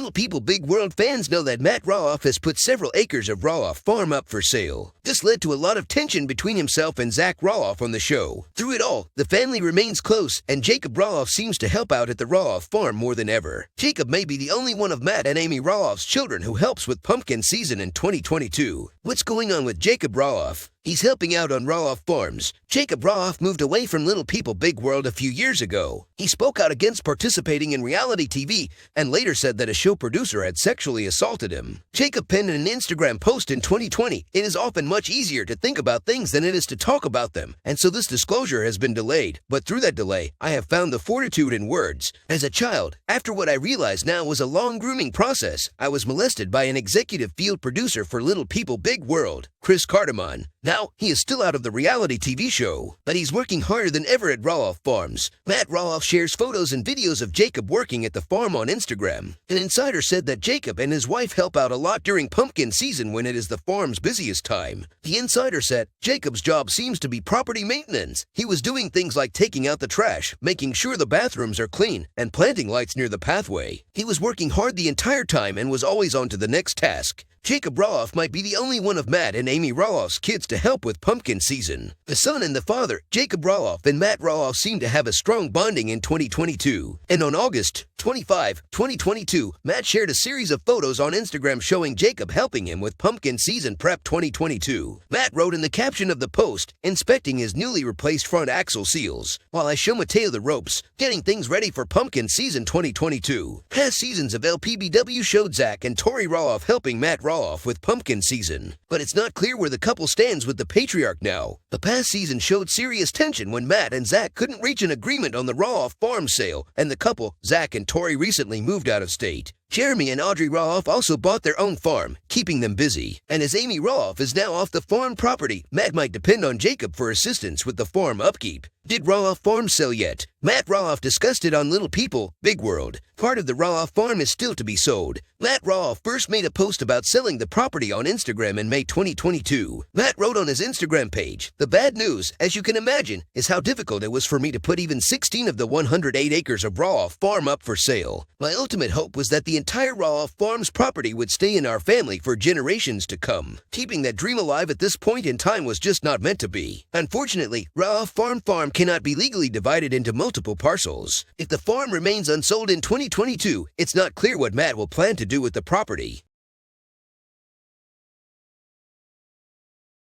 Little People Big World fans know that Matt Roloff has put several acres of Roloff Farm up for sale. This led to a lot of tension between himself and Zach Roloff on the show. Through it all, the family remains close, and Jacob Roloff seems to help out at the Roloff Farm more than ever. Jacob may be the only one of Matt and Amy Roloff's children who helps with pumpkin season in 2022. What's going on with Jacob Roloff? He's helping out on Roloff Farms. Jacob Roloff moved away from Little People Big World a few years ago. He spoke out against participating in reality TV and later said that a show producer had sexually assaulted him. Jacob penned an Instagram post in 2020. It is often much easier to think about things than it is to talk about them, and so this disclosure has been delayed. But through that delay, I have found the fortitude in words. As a child, after what I realized now was a long grooming process, I was molested by an executive field producer for Little People Big World, Chris Cardamon. Now, he is still out of the reality TV show, but he's working harder than ever at Roloff Farms. Matt Roloff shares photos and videos of Jacob working at the farm on Instagram. An insider said that Jacob and his wife help out a lot during pumpkin season when it is the farm's busiest time. The insider said Jacob's job seems to be property maintenance. He was doing things like taking out the trash, making sure the bathrooms are clean, and planting lights near the pathway. He was working hard the entire time and was always on to the next task. Jacob Roloff might be the only one of Matt and Amy Roloff's kids to help with pumpkin season. The son and the father, Jacob Roloff and Matt Roloff, seem to have a strong bonding in 2022. And on August 25, 2022, Matt shared a series of photos on Instagram showing Jacob helping him with pumpkin season prep 2022. Matt wrote in the caption of the post, inspecting his newly replaced front axle seals, while I show Mateo the ropes, getting things ready for pumpkin season 2022. Past seasons of LPBW showed Zach and Tori Roloff helping Matt Roloff with pumpkin season, but it's not clear where the couple stands with the patriarch now. The past season showed serious tension when Matt and Zach couldn't reach an agreement on the Roloff Farm sale, and the couple, Zach and Tori, recently moved out of state. Jeremy and Audrey Roloff also bought their own farm, keeping them busy. And as Amy Roloff is now off the farm property, Matt might depend on Jacob for assistance with the farm upkeep. Did Roloff Farm sell yet? Matt Roloff discussed it on Little People Big World. Part of the Roloff Farm is still to be sold. Matt Roloff first made a post about selling the property on Instagram in May 2022. Matt wrote on his Instagram page, "The bad news, as you can imagine, is how difficult it was for me to put even 16 of the 108 acres of Roloff Farm up for sale. My ultimate hope was that the entire Roloff Farms property would stay in our family for generations to come. Keeping that dream alive at this point in time was just not meant to be. Unfortunately, Roloff Farm cannot be legally divided into multiple parcels. If the farm remains unsold in 2022, it's not clear what Matt will plan to do with the property."